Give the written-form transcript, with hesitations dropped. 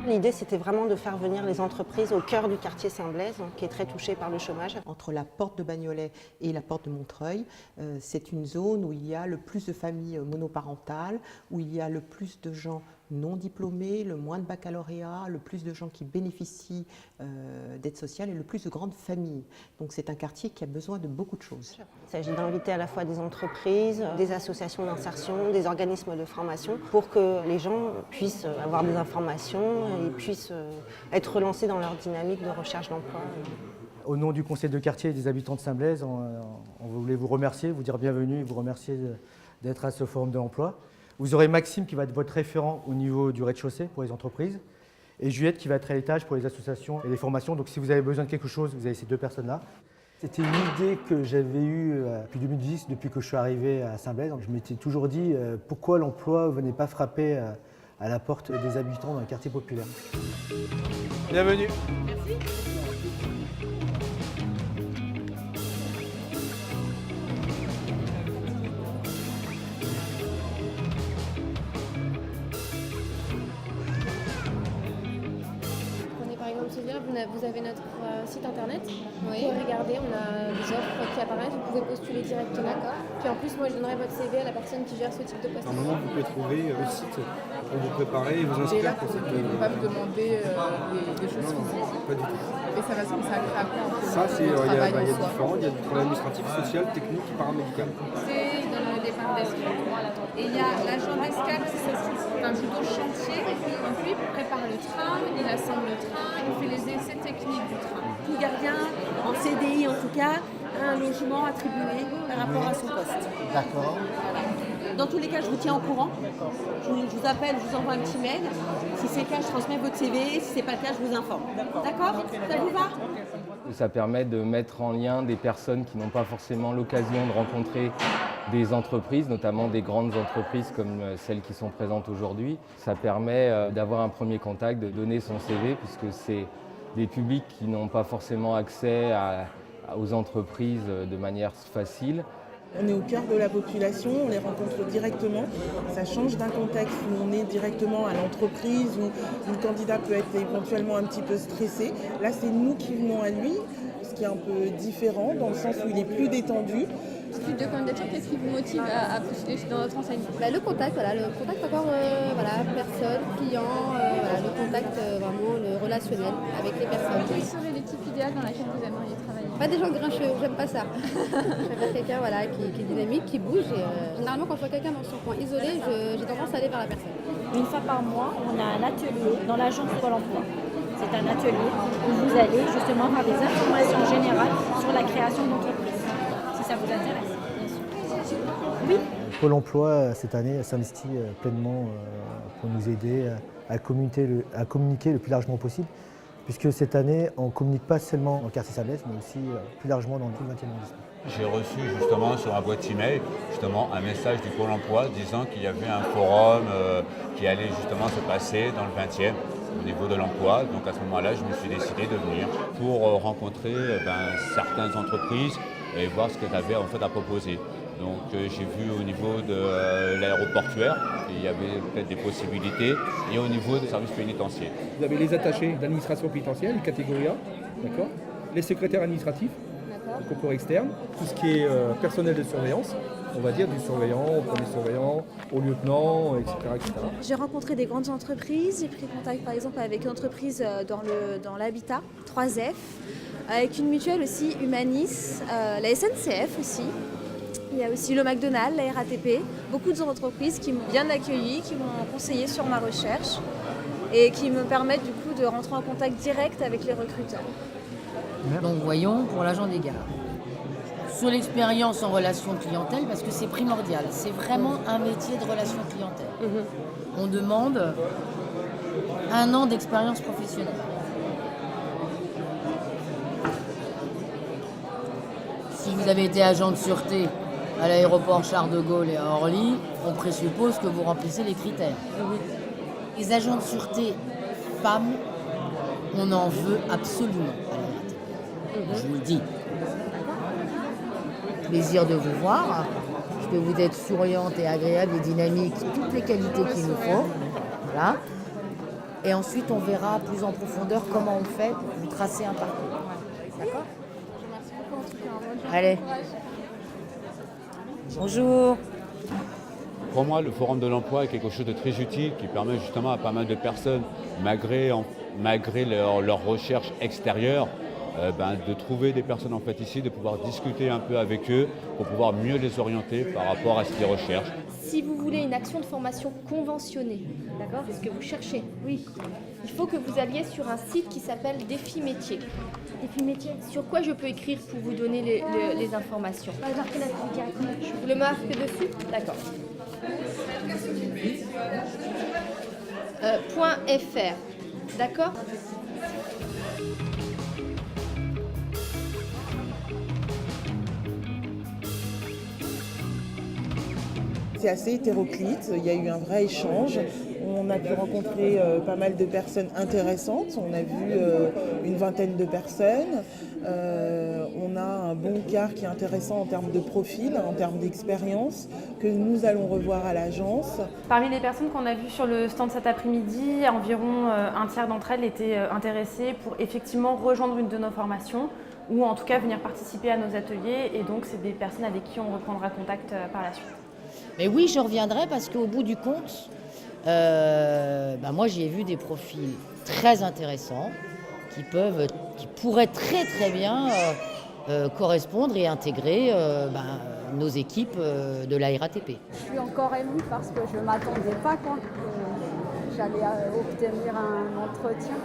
L'idée, c'était vraiment de faire venir les entreprises au cœur du quartier Saint-Blaise, qui est très touché par le chômage. Entre la porte de Bagnolet et la porte de Montreuil, c'est une zone où il y a le plus de familles monoparentales, où il y a le plus de gens non diplômés, le moins de baccalauréat, le plus de gens qui bénéficient d'aide sociale et le plus de grandes familles. Donc c'est un quartier qui a besoin de beaucoup de choses. Il s'agit d'inviter à la fois des entreprises, des associations d'insertion, des organismes de formation pour que les gens puissent avoir des informations et puissent être relancés dans leur dynamique de recherche d'emploi. Au nom du conseil de quartier et des habitants de Saint-Blaise, on voulait vous remercier, vous dire bienvenue et vous remercier d'être à ce forum de l'emploi. Vous aurez Maxime qui va être votre référent au niveau du rez-de-chaussée pour les entreprises et Juliette qui va être à l'étage pour les associations et les formations. Donc si vous avez besoin de quelque chose, vous avez ces deux personnes-là. C'était une idée que j'avais eue depuis 2010, depuis que je suis arrivé à Saint-Blaise. Je m'étais toujours dit pourquoi l'emploi ne venait pas frapper à la porte des habitants d'un quartier populaire. Bienvenue. Merci. Vous avez notre site internet, vous pouvez regarder, on a des offres qui apparaissent, vous pouvez postuler directement. Puis en plus, moi je donnerai votre CV à la personne qui gère ce type de poste. Normalement, vous pouvez trouver le site pour vous préparer et vous inscrire pour cette... Ils ne vont pas me demander des choses physiques. Pas du tout. Et ça va se consacrer après un peu. Ça, c'est, il y a différents, il y a du travail administratif, social, technique et paramédical. C'est dans le départ d'escale. Et il y a l'agent d'escale, c'est un plutôt chantier. Donc lui, il prépare le train, il assemble le train, il fait les essais techniques du train. Tout gardien, en CDI en tout cas, a un logement attribué par rapport à son poste. D'accord. Voilà. Dans tous les cas, je vous tiens au courant. Je vous appelle, je vous envoie un petit mail. Si c'est le cas, je transmets votre CV. Si ce n'est pas le cas, je vous informe. D'accord? Ça vous va? Ça permet de mettre en lien des personnes qui n'ont pas forcément l'occasion de rencontrer des entreprises, notamment des grandes entreprises comme celles qui sont présentes aujourd'hui. Ça permet d'avoir un premier contact, de donner son CV, puisque c'est des publics qui n'ont pas forcément accès aux entreprises de manière facile. On est au cœur de la population, on les rencontre directement. Ça change d'un contexte où on est directement à l'entreprise, où le candidat peut être éventuellement un petit peu stressé. Là, c'est nous qui venons à lui, ce qui est un peu différent, dans le sens où il est plus détendu. Ce type de candidature, qu'est-ce qui vous motive à postuler dans notre enseigne? Le contact, encore personne, client, le contact vraiment le relationnel avec les personnes. Quelle serait l'équipe idéale dans laquelle vous aimeriez travailler? Pas des gens grincheux, j'aime pas ça. Je préfère quelqu'un qui est dynamique, qui bouge. Et, généralement, quand je vois quelqu'un dans son coin isolé, j'ai tendance à aller vers la personne. Une fois par mois, on a un atelier dans l'agence Pôle emploi. C'est un atelier où vous allez justement avoir des informations générales sur la création d'entreprise. Si ça vous intéresse, bien sûr. Oui. Pôle emploi, cette année, s'investit pleinement pour nous aider à communiquer le plus largement possible. Puisque cette année, on ne communique pas seulement dans le quartier Saint-Blaise, mais aussi plus largement dans tout le 20e arrondissement. J'ai reçu justement sur ma boîte email un message du Pôle emploi disant qu'il y avait un forum qui allait justement se passer dans le 20e au niveau de l'emploi. Donc à ce moment-là, je me suis décidé de venir pour rencontrer certaines entreprises et voir ce qu'elles avaient en fait à proposer. Donc j'ai vu au niveau de l'aéroportuaire, il y avait peut-être des possibilités, et au niveau des services pénitentiaires. Vous avez les attachés d'administration pénitentiaire, catégorie A, d'accord, les secrétaires administratifs, le concours externe, tout ce qui est personnel de surveillance, on va dire du surveillant au premier surveillant, au lieutenant, etc. etc. J'ai rencontré des grandes entreprises, j'ai pris contact par exemple avec une entreprise dans l'habitat, 3F, avec une mutuelle aussi, Humanis, la SNCF aussi. Il y a aussi le McDonald's, la RATP, beaucoup d'entreprises qui m'ont bien accueilli, qui m'ont conseillé sur ma recherche et qui me permettent du coup de rentrer en contact direct avec les recruteurs. Donc voyons pour l'agent des gares. Sur l'expérience en relation clientèle, parce que c'est primordial, c'est vraiment un métier de relation clientèle. On demande 1 an d'expérience professionnelle. Si vous avez été agent de sûreté à l'aéroport Charles de Gaulle et à Orly, on présuppose que vous remplissez les critères. Les agents de sûreté femmes, on en veut absolument à la RATP. Je vous le dis. plaisir de vous voir, parce que vous êtes souriante et agréable et dynamique, toutes les qualités qu'il nous faut. Voilà. Et ensuite, on verra plus en profondeur comment on fait pour vous tracer un parcours. D'accord ? Merci beaucoup en tout cas. Allez. Bonjour. Pour moi, le Forum de l'emploi est quelque chose de très utile qui permet justement à pas mal de personnes, malgré leur recherche extérieure, de trouver des personnes en fait ici, de pouvoir discuter un peu avec eux pour pouvoir mieux les orienter par rapport à ce qu'ils recherchent. Si vous voulez une action de formation conventionnée, d'accord, c'est ce que vous cherchez, oui, il faut que vous alliez sur un site qui s'appelle Défi Métier. Défi Métier. Sur quoi je peux écrire pour vous donner les informations? Pas marquer là-dessus directement. Je vous le marque dessus? D'accord. .fr, d'accord? C'est assez hétéroclite, il y a eu un vrai échange. On a pu rencontrer pas mal de personnes intéressantes. On a vu une vingtaine de personnes. On a un bon quart qui est intéressant en termes de profil, en termes d'expérience, que nous allons revoir à l'agence. Parmi les personnes qu'on a vues sur le stand cet après-midi, environ un tiers d'entre elles étaient intéressées pour effectivement rejoindre une de nos formations ou en tout cas venir participer à nos ateliers. Et donc, c'est des personnes avec qui on reprendra contact par la suite. Mais oui, je reviendrai parce qu'au bout du compte, moi j'ai vu des profils très intéressants qui pourraient très très bien correspondre et intégrer nos équipes de la RATP. Je suis encore émue parce que je ne m'attendais pas que j'allais obtenir un entretien.